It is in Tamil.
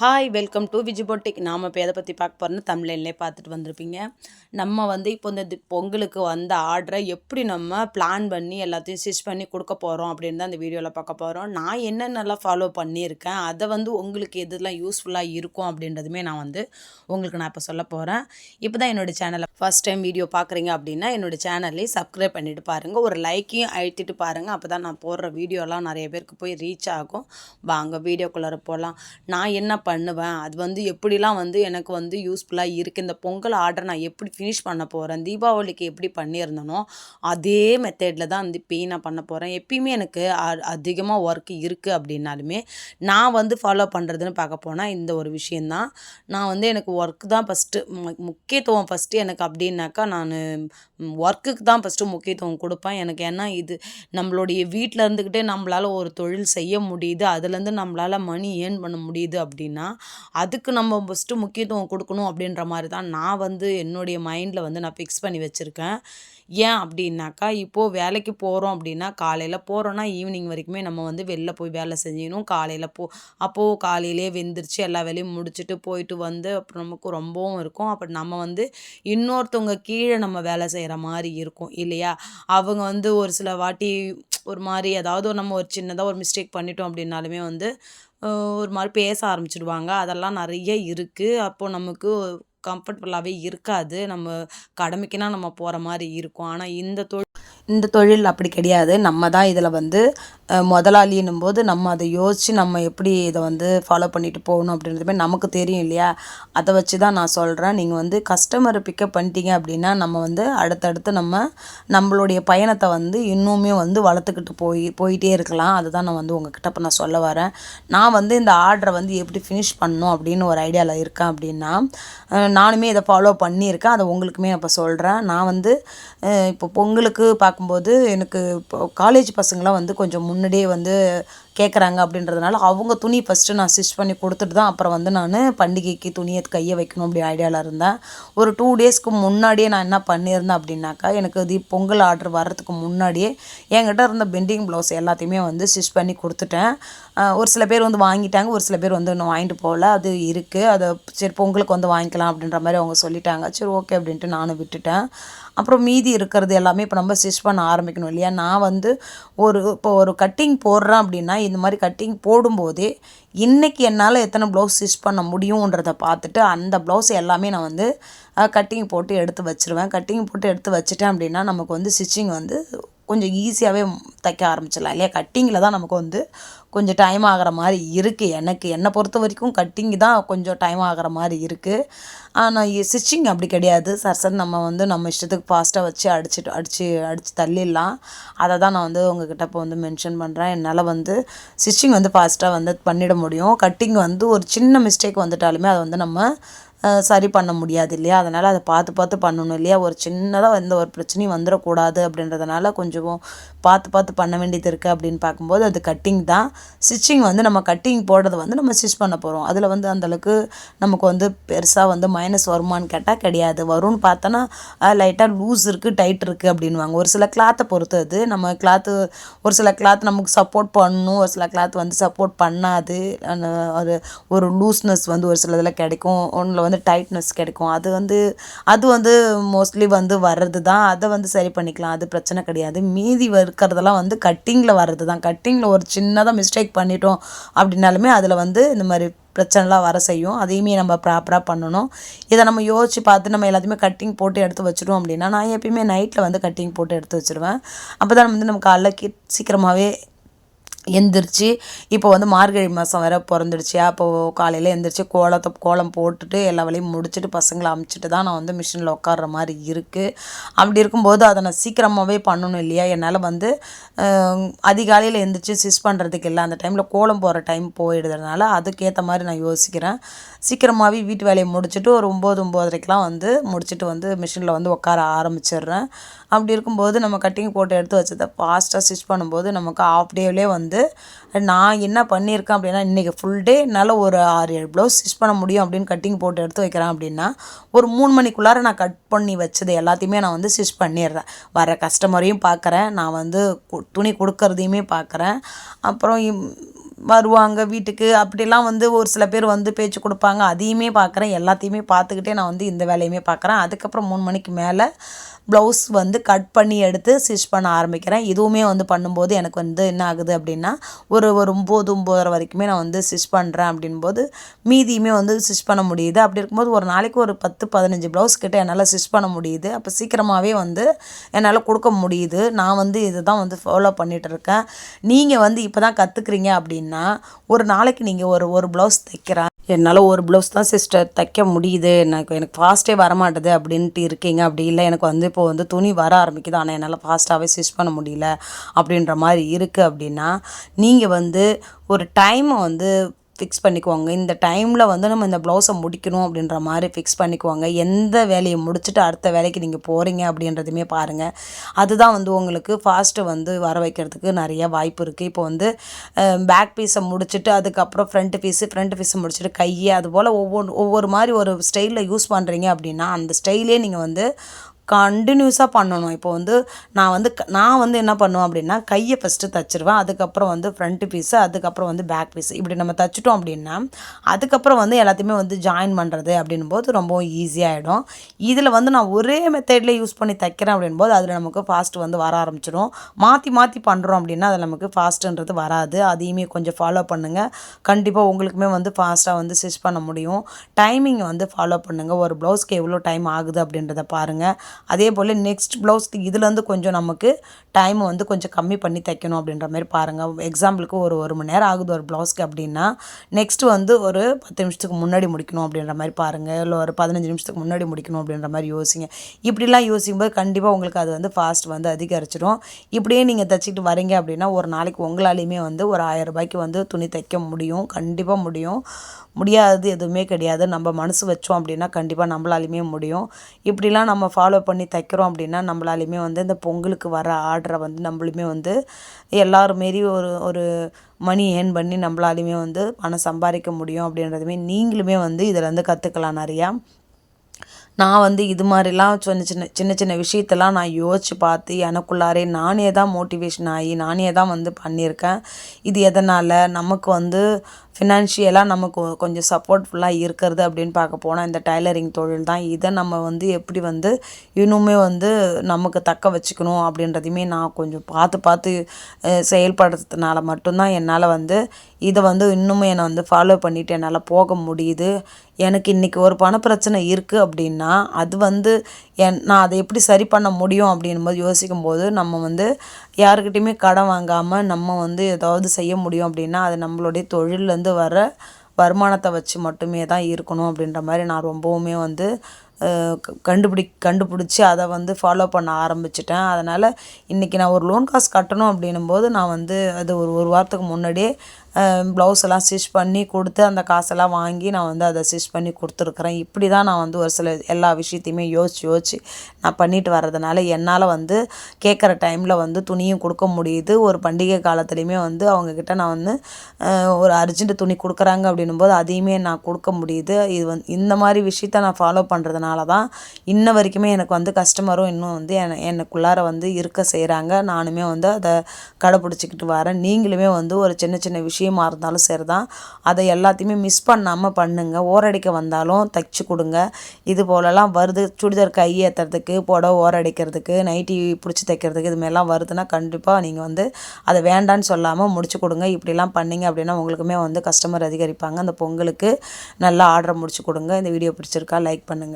Hi welcome to விஜிபோட்டிக். நாம் இப்போ எதை பற்றி பார்க்க போகிறோன்னு தமிழ்லேயே பார்த்துட்டு வந்திருப்பீங்க. நம்ம இப்போ இந்த பொங்கலுக்கு வந்த ஆர்டரை எப்படி நம்ம பிளான் பண்ணி எல்லாத்தையும் ஸ்டிச் பண்ணி கொடுக்க போகிறோம் அப்படின்னு தான் இந்த வீடியோவில் பார்க்க போகிறோம். நான் என்னென்னலாம் ஃபாலோ பண்ணியிருக்கேன், அதை உங்களுக்கு எதுலாம் யூஸ்ஃபுல்லாக இருக்கும் அப்படின்றதுமே நான் உங்களுக்கு இப்போ சொல்ல போகிறேன். இப்போ தான் என்னோடய சேனலை ஃபஸ்ட் டைம் வீடியோ பார்க்குறீங்க அப்படின்னா என்னோடய சேனல்லையும் சப்ஸ்கிரைப் பண்ணிவிட்டு பாருங்கள், ஒரு லைக்கையும் அழுத்திட்டு பாருங்கள். அப்போ தான் நான் போடுற வீடியோலாம் நிறைய பேருக்கு போய் ரீச் ஆகும். வாங்க வீடியோக்குள்ளார போகலாம். நான் என்ன பண்ணுவேன், அது எப்படிலாம் எனக்கு யூஸ்ஃபுல்லாக இருக்குது, இந்த பொங்கல் ஆர்டர் நான் எப்படி ஃபினிஷ் பண்ண போகிறேன், தீபாவளிக்கு எப்படி பண்ணியிருந்தனோ அதே மெத்தடில் தான் இப்போயும் நான் பண்ண போகிறேன். எப்பயுமே எனக்கு அதிகமாக ஒர்க் இருக்குது அப்படின்னாலுமே நான் ஃபாலோ பண்ணுறதுன்னு பார்க்க போனால் இந்த ஒரு விஷயந்தான். நான் எனக்கு ஒர்க் தான் ஃபஸ்ட்டு முக்கியத்துவம் ஃபஸ்ட்டு எனக்கு அப்படின்னாக்கா நான் ஒர்க்குக்கு தான் ஃபஸ்ட்டு முக்கியத்துவம் கொடுப்பேன். எனக்கு ஏன்னா இது நம்மளுடைய வீட்டில் இருந்துக்கிட்டே நம்மளால் ஒரு தொழில் செய்ய முடியுது, அதுலேருந்து நம்மளால் மணி ஏர்ன் பண்ண முடியுது அப்படின்னா அதுக்கு நம்ம ஃபஸ்ட்டு முக்கியத்துவம் கொடுக்கணும் அப்படின்ற மாதிரி தான் நான் என்னுடைய மைண்டில் நான் ஃபிக்ஸ் பண்ணி வச்சுருக்கேன். ஏன் அப்படின்னாக்கா இப்போது வேலைக்கு போகிறோம் அப்படின்னா காலையில் போகிறோன்னா ஈவினிங் வரைக்குமே நம்ம வெளில போய் வேலை செஞ்சிடணும். காலையில் அப்போது காலையிலே வெந்துருச்சு எல்லா வேலையும் முடிச்சுட்டு போயிட்டு அப்புறம் நமக்கு ரொம்பவும் இருக்கும். அப்போ நம்ம இன்னொருத்தவங்க கீழே நம்ம வேலை செய்கிற மாதிரி இருக்கும் இல்லையா. அவங்க ஒரு சில வாட்டி ஒரு மாதிரி ஏதாவது நம்ம ஒரு சின்னதாக ஒரு மிஸ்டேக் பண்ணிட்டோம் அப்படின்னாலுமே ஒரு மாதிரி பேச ஆரம்பிச்சிடுவாங்க. அதெல்லாம் நிறைய இருக்குது. அப்போது நமக்கு கம்ஃபர்டபுளாகவே இருக்காது. நம்ம கடமைக்குன்னா நம்ம போகிற மாதிரி இருக்கும். ஆனால் இந்த தொழில் அப்படி கிடையாது. நம்ம தான் இதில் முதலாளின்னும் போது நம்ம அதை யோசித்து நம்ம எப்படி இதை ஃபாலோ பண்ணிட்டு போகணும் அப்படின்றதுமே நமக்கு தெரியும் இல்லையா. அதை வச்சு தான் நான் சொல்கிறேன். நீங்கள் கஸ்டமரை பிக்கப் பண்ணிட்டீங்க அப்படின்னா நம்ம அடுத்தடுத்து நம்மளுடைய பயணத்தை இன்னுமே வளர்த்துக்கிட்டு போயிட்டே இருக்கலாம். அதுதான் நான் உங்ககிட்ட இப்போ நான் சொல்ல வரேன். நான் இந்த ஆர்டரை எப்படி ஃபினிஷ் பண்ணணும் அப்படின்னு ஒரு ஐடியாவில் இருக்கேன் அப்படின்னா நானுமே இதை ஃபாலோ பண்ணியிருக்கேன். அதை உங்களுக்குமே இப்போ சொல்கிறேன். நான் இப்போ பொங்கலுக்கு பார்க்கும்போது எனக்கு இப்போ காலேஜ் பசங்களாம் கொஞ்சம் முன்னாடியே கேட்குறாங்க அப்படின்றதுனால அவங்க துணி ஃபஸ்ட்டு நான் ஸ்டிச் பண்ணி கொடுத்துட்டு தான் அப்புறம் நான் பண்டிகைக்கு துணியை கையை வைக்கணும் அப்படி ஐடியாவில் இருந்தேன். ஒரு 2 டேஸ்க்கு முன்னாடியே நான் என்ன பண்ணியிருந்தேன் அப்படின்னாக்கா எனக்கு பொங்கல் ஆர்டர் வர்றதுக்கு முன்னாடியே என்கிட்ட இருந்த பெண்டிங் ப்ளவுஸ் எல்லாத்தையுமே ஸ்டிச் பண்ணி கொடுத்துட்டேன். ஒரு சில பேர் வாங்கிட்டாங்க, ஒரு சில பேர் இன்னும் வாங்கிட்டு போகல. அது இருக்குது, அதை சரி பொங்கலுக்கு வாங்கிக்கலாம் அப்படின்ற மாதிரி அவங்க சொல்லிட்டாங்க. சரி ஓகே அப்படின்ட்டு நானும் விட்டுட்டேன். அப்புறம் மீதி இருக்கிறது எல்லாமே இப்போ நம்ம ஸ்டிச் பண்ண ஆரம்பிக்கணும் இல்லையா. நான் இப்போ ஒரு கட்டிங் போடுறேன் அப்படின்னா இந்த மாதிரி கட்டிங் போடும்போதே இன்றைக்கி என்னால் எத்தனை ப்ளவுஸ் ஸ்டிச் பண்ண முடியுன்றதை பார்த்துட்டு அந்த ப்ளவுஸ் எல்லாமே நான் கட்டிங் போட்டு எடுத்து வச்சுருவேன். கட்டிங் போட்டு எடுத்து வச்சுட்டேன் அப்படின்னா நமக்கு ஸ்டிச்சிங் கொஞ்சம் ஈஸியாகவே தைக்க ஆரம்பிச்சிடலாம் இல்லையா. கட்டிங்கில் தான் நமக்கு கொஞ்சம் டைம் ஆகிற மாதிரி இருக்குது. என்னை பொறுத்த வரைக்கும் கட்டிங் தான் கொஞ்சம் டைம் ஆகிற மாதிரி இருக்குது. ஆனால் ஸ்டிச்சிங் அப்படி கிடையாது. சர்சன் நம்ம நம்ம இஷ்டத்துக்கு ஃபாஸ்ட்டாக வச்சு அடித்து தள்ளிடலாம். அதை தான் நான் உங்ககிட்ட இப்போ மென்ஷன் பண்ணுறேன். என்னால் ஸ்டிச்சிங் ஃபாஸ்ட்டாக பண்ணிட முடியும். கட்டிங் ஒரு சின்ன மிஸ்டேக் வந்துட்டாலுமே அதை நம்ம சரி பண்ண முடியாது இல்லையா. அதனால் அதை பார்த்து பண்ணணும் இல்லையா. ஒரு சின்னதாக எந்த ஒரு பிரச்சனையும் வந்துடக்கூடாது அப்படின்றதுனால கொஞ்சம் பார்த்து பண்ண வேண்டியது இருக்குது. அப்படின்னு பார்க்கும்போது அது கட்டிங் தான். ஸ்டிச்சிங் நம்ம கட்டிங் போடுறது நம்ம ஸ்டிச் பண்ண போகிறோம். அதில் அந்தளவுக்கு நமக்கு பெருசாக மைனஸ் வருமானு கேட்டால் கிடையாது. வரும்னு பார்த்தோன்னா லைட்டாக லூஸ் இருக்குது, டைட் இருக்குது அப்படின்வாங்க. ஒரு சில கிளாத்தை பொறுத்து அது நம்ம கிளாத்து, ஒரு சில கிளாத் நமக்கு சப்போர்ட் பண்ணணும், ஒரு சில கிளாத் சப்போர்ட் பண்ணாது. ஒரு லூஸ்னஸ் ஒரு சில இதில் கிடைக்கும், ஒன்றில் டைட்னஸ் கிடைக்கும். அது மோஸ்ட்லி வர்றது தான். அதை சரி பண்ணிக்கலாம், அது பிரச்சனை கிடையாது. மீதி இருக்கிறதெல்லாம் கட்டிங்கில் வர்றது தான். கட்டிங்கில் ஒரு சின்னதாக மிஸ்டேக் பண்ணிட்டோம் அப்படின்னாலுமே அதில் இந்த மாதிரி பிரச்சனைலாம் வர செய்யும். அதையுமே நம்ம ப்ராப்பராக பண்ணணும். இதை நம்ம யோசித்து பார்த்து நம்ம எல்லாத்தையுமே கட்டிங் போட்டு எடுத்து வச்சிடுவோம் அப்படின்னா நான் எப்பயுமே நைட்டில் கட்டிங் போட்டு எடுத்து வச்சுருவேன். அப்போ தான் நம்ம காலைல சீக்கிரமாகவே எந்திரிச்சு இப்போ மார்கழி மாதம் வேறு பிறந்துடுச்சு. அப்போது காலையில் எந்திரிச்சு கோலம் போட்டுட்டு எல்லா வேலையும் முடிச்சுட்டு பசங்களை அமுச்சிட்டு தான் நான் மிஷினில் உட்கார்ற மாதிரி இருக்குது. அப்படி இருக்கும்போது அதை நான் சீக்கிரமாகவே பண்ணணும் இல்லையா. என்னால் அதிகாலையில் எந்திரிச்சு ஸ்டிச் பண்ணுறதுக்கு இல்லை, அந்த டைமில் கோலம் போகிற டைம் போயிடுறதுனால அதுக்கேற்ற மாதிரி நான் யோசிக்கிறேன். சீக்கிரமாகவே வீட்டு வேலையை முடிச்சுட்டு ஒரு 9-9:30க்கெலாம் முடிச்சுட்டு மிஷினில் உட்கார ஆரம்பிச்சிடுறேன். அப்படி இருக்கும்போது நம்ம கட்டிங் போட்டு எடுத்து வச்சதை ஃபாஸ்ட்டாக ஸ்டிச் பண்ணும்போது நமக்கு ஆஃப் டேவிலே நான் என்ன பண்ணியிருக்கேன் அப்படின்னா இன்றைக்கி ஃபுல் டே என்னால் ஒரு 6-7 ப்ளவுஸ் ஸ்டிச் பண்ண முடியும் அப்படின்னு கட்டிங் போட்டு எடுத்து வைக்கிறேன் அப்படின்னா ஒரு 3 மணிக்குள்ளார நான் கட் பண்ணி வச்சது எல்லாத்தையுமே நான் ஸ்டிச் பண்ணிடுறேன். வர கஸ்டமரையும் பார்க்குறேன், நான் துணி கொடுக்கறதையுமே பார்க்குறேன். அப்புறம் வருவாங்க வீட்டுக்கு. அப்படிலாம் வந்து ஒரு சில பேர் வந்து பேச்சு கொடுப்பாங்க. அதையுமே பார்க்குறேன். எல்லாத்தையுமே பார்த்துக்கிட்டே நான் வந்து இந்த வேலையுமே பார்க்குறேன். அதுக்கப்புறம் 3 மணிக்கு மேலே ப்ளவுஸ் வந்து கட் பண்ணி எடுத்து ஸ்டிச் பண்ண ஆரம்பிக்கிறேன். இதுவுமே வந்து பண்ணும்போது எனக்கு வந்து என்ன ஆகுது அப்படின்னா, ஒரு ஒரு 9, 9:30 வரைக்குமே நான் வந்து ஸ்டிச் பண்ணுறேன். அப்படின்போது மீதியுமே வந்து ஸ்டிச் பண்ண முடியுது. அப்படி இருக்கும்போது ஒரு நாளைக்கு ஒரு 10, 15 ப்ளவுஸ் கிட்ட என்னால் ஸ்டிச் பண்ண முடியுது. அப்போ சீக்கிரமாகவே வந்து என்னால் கொடுக்க முடியுது. நான் வந்து இதை தான் வந்து ஃபாலோ பண்ணிகிட்டு இருக்கேன். நீங்கள் வந்து இப்போ தான் கற்றுக்குறீங்க அப்படின்னா, ஒரு நாளைக்கு நீங்கள் ஒரு ப்ளவுஸ் தைக்கிறேன், என்னால் ஒரு ப்ளவுஸ் தான் சிஸ்டர் தைக்க முடியுது, எனக்கு ஃபாஸ்ட்டே வரமாட்டுது அப்படின்ட்டு இருக்கீங்க. அப்படி இல்லை, எனக்கு வந்து இப்போது வந்து துணி வர ஆரம்பிக்குது, ஆனால் என்னால் ஃபாஸ்ட்டாகவே ஸ்டிச் பண்ண முடியல அப்படின்ற மாதிரி இருக்குது அப்படின்னா, நீங்கள் வந்து ஒரு டைமை வந்து ஃபிக்ஸ் பண்ணிக்குவாங்க. இந்த டைமில் வந்து நம்ம இந்த ப்ளவுஸை முடிக்கணும் அப்படின்ற மாதிரி ஃபிக்ஸ் பண்ணிக்குவாங்க. எந்த வேலையை முடிச்சுட்டு அடுத்த வேலைக்கு நீங்கள் போகிறீங்க அப்படின்றதுமே பாருங்கள். அதுதான் வந்து உங்களுக்கு ஃபாஸ்ட்டு வந்து வர வைக்கிறதுக்கு நிறைய வாய்ப்பு இருக்குது. இப்போ வந்து பேக் பீஸை முடிச்சுட்டு அதுக்கப்புறம் ஃப்ரண்ட் பீஸை முடிச்சுட்டு அதுபோல் ஒவ்வொரு மாதிரி ஒரு ஸ்டைலில் யூஸ் பண்ணுறீங்க அப்படின்னா, அந்த ஸ்டைலே நீங்கள் வந்து கண்டினியூஸாக பண்ணணும். இப்போ வந்து நான் வந்து என்ன பண்ணுவேன் அப்படின்னா, கையை ஃபஸ்ட்டு தச்சுருவேன். அதுக்கப்புறம் வந்து ஃப்ரண்ட் பீஸு, அதுக்கப்புறம் வந்து பேக் பீஸு, இப்படி நம்ம தச்சுட்டோம் அப்படின்னா, அதுக்கப்புறம் வந்து எல்லாத்தையுமே வந்து ஜாயின் பண்ணுறது அப்படின்போது ரொம்பவும் ஈஸியாகிடும். இதில் வந்து நான் ஒரே மெத்தட்லேயே யூஸ் பண்ணி தைக்கிறேன் அப்படின்போது அதில் நமக்கு ஃபாஸ்ட் வந்து வர ஆரம்பிச்சிடும். மாற்றி மாற்றி பண்ணுறோம் அப்படின்னா அதில் நமக்கு ஃபாஸ்ட்டுன்றது வராது. அதையுமே கொஞ்சம் ஃபாலோ பண்ணுங்கள். கண்டிப்பாக உங்களுக்குமே வந்து ஃபாஸ்ட்டாக வந்து ஸ்டிச் பண்ண முடியும். டைமிங்கை வந்து ஃபாலோ பண்ணுங்கள். ஒரு ப்ளவுஸ்க்கு எவ்வளோ டைம் ஆகுது அப்படின்றத பாருங்கள். அதே போல் நெக்ஸ்ட் ப்ளவுஸ்க்கு இதுலேருந்து கொஞ்சம் நமக்கு டைம் வந்து கொஞ்சம் கம்மி பண்ணி தைக்கணும் அப்படின்ற மாதிரி பாருங்கள். எக்ஸாம்பிளுக்கு ஒரு மணி நேரம் ஆகுது ஒரு ப்ளவுஸ்க்கு அப்படின்னா, நெக்ஸ்ட்டு வந்து ஒரு 10 நிமிஷத்துக்கு முன்னாடி முடிக்கணும் அப்படின்ற மாதிரி பாருங்கள். இல்லை ஒரு 15 நிமிஷத்துக்கு முன்னாடி முடிக்கணும் அப்படின்ற மாதிரி யோசிங்க. இப்படிலாம் யோசிக்கும்போது கண்டிப்பாக உங்களுக்கு அது வந்து ஃபாஸ்ட் வந்து அதிகரிச்சிடும். இப்படியே நீங்கள் தைச்சிக்கிட்டு வரீங்க அப்படின்னா, ஒரு நாளைக்கு உங்களாலையுமே வந்து ஒரு 1000 ரூபாய்க்கு வந்து துணி தைக்க முடியும். கண்டிப்பாக முடியும். முடியாதது எதுவுமே கிடையாது. நம்ம மனசு வச்சோம் அப்படின்னா கண்டிப்பாக நம்மளாலையுமே முடியும். இப்படிலாம் நம்ம ஃபாலோ பண்ணி தைக்கிறோம் அப்படின்னா, நம்மளாலையுமே வந்து இந்த பொங்கலுக்கு வர ஆர்டரை வந்து நம்மளுமே வந்து எல்லாரும் மாரி ஒரு ஒரு மணி ஏர்ன் பண்ணி நம்மளாலையுமே வந்து பணம் சம்பாதிக்க முடியும் அப்படின்றதுமே நீங்களுமே வந்து இதில் வந்து கற்றுக்கலாம் நிறையா. நான் வந்து இது மாதிரிலாம் சின்ன சின்ன விஷயத்தெல்லாம் நான் யோசித்து பார்த்து எனக்குள்ளாரே நானே தான் மோட்டிவேஷன் ஆகி நானே தான் வந்து பண்ணியிருக்கேன். இது எதனால் நமக்கு வந்து ஃபினான்ஷியலாக நமக்கு கொஞ்சம் சப்போர்ட்ஃபுல்லாக இருக்கிறது அப்படின்னு பார்க்க போனால் இந்த டைலரிங் தொழில் தான். இதை நம்ம வந்து எப்படி வந்து இன்னுமே வந்து நமக்கு தக்க வச்சுக்கணும் அப்படின்றதையுமே நான் கொஞ்சம் பார்த்து பார்த்து செயல்படுறதுனால மட்டும்தான் என்னால் வந்து இதை வந்து இன்னுமே என்னை வந்து ஃபாலோ பண்ணிவிட்டு என்னால் போக முடியுது. எனக்கு இன்றைக்கி ஒரு பணப்பிரச்சனை இருக்குது அப்படின்னா அது வந்து நான் அதை எப்படி சரி பண்ண முடியும் அப்படின்போது யோசிக்கும்போது நம்ம வந்து யாருக்கிட்டையுமே கடன் வாங்காமல் நம்ம வந்து ஏதாவது செய்ய முடியும் அப்படின்னா அது நம்மளுடைய தொழிலேருந்து வர வருமானத்தை வச்சு மட்டுமே தான் இருக்கணும் அப்படின்ற மாதிரி நான் ரொம்பவுமே வந்து கண்டுபிடிச்சி அதை வந்து ஃபாலோ பண்ண ஆரம்பிச்சிட்டேன். அதனால் இன்றைக்கி நான் ஒரு லோன் காசு கட்டணும் அப்படின்னும்போது நான் வந்து அது ஒரு வாரத்துக்கு முன்னாடியே ப்ளவுஸ் எல்லாம் ஸ்டிச் பண்ணி கொடுத்து அந்த காசெல்லாம் வாங்கி நான் வந்து அதை ஸ்டிச் பண்ணி கொடுத்துருக்குறேன். இப்படி தான் நான் வந்து ஒரு சில எல்லா விஷயத்தையுமே யோசித்து நான் பண்ணிட்டு வர்றதுனால என்னால் வந்து கேட்குற டைமில் வந்து துணியும் கொடுக்க முடியுது. ஒரு பண்டிகை காலத்துலேயுமே வந்து அவங்கக்கிட்ட நான் வந்து ஒரு அர்ஜென்ட் துணி கொடுக்குறாங்க அப்படின்னும்போது அதையுமே நான் கொடுக்க முடியுது. இது இந்த மாதிரி விஷயத்த நான் ஃபாலோ பண்ணுறதுனால தான் இன்ன வரைக்குமே எனக்கு வந்து கஸ்டமரும் இன்னும் வந்து எனக்குள்ளார வந்து இருக்க செய்கிறாங்க. நானுமே வந்து அதை கடைப்பிடிச்சிக்கிட்டு வரேன். நீங்களுமே வந்து ஒரு சின்ன சின்ன விஷயமா இருந்தாலும் சரி தான், அதை எல்லாத்தையுமே மிஸ் பண்ணாமல் பண்ணுங்கள். ஓரடிக்க வந்தாலும் தைச்சி கொடுங்க. இது போலலாம் வருது, சுடிதார் கை ஏற்றுறதுக்கு, புடவை ஓரடிக்கிறதுக்கு, நைட்டி பிடிச்சி தைக்கிறதுக்கு இது மாதிரிலாம் வருதுன்னா கண்டிப்பாக நீங்கள் வந்து அதை வேண்டான்னு சொல்லாமல் முடிச்சு கொடுங்க. இப்படிலாம் பண்ணிங்க அப்படின்னா உங்களுக்குமே வந்து கஸ்டமர் அதிகரிப்பாங்க. அந்த பொங்கலுக்கு நல்லா ஆர்டரை முடிச்சு கொடுங்க. இந்த வீடியோ பிடிச்சிருக்கா லைக் பண்ணுங்கள்.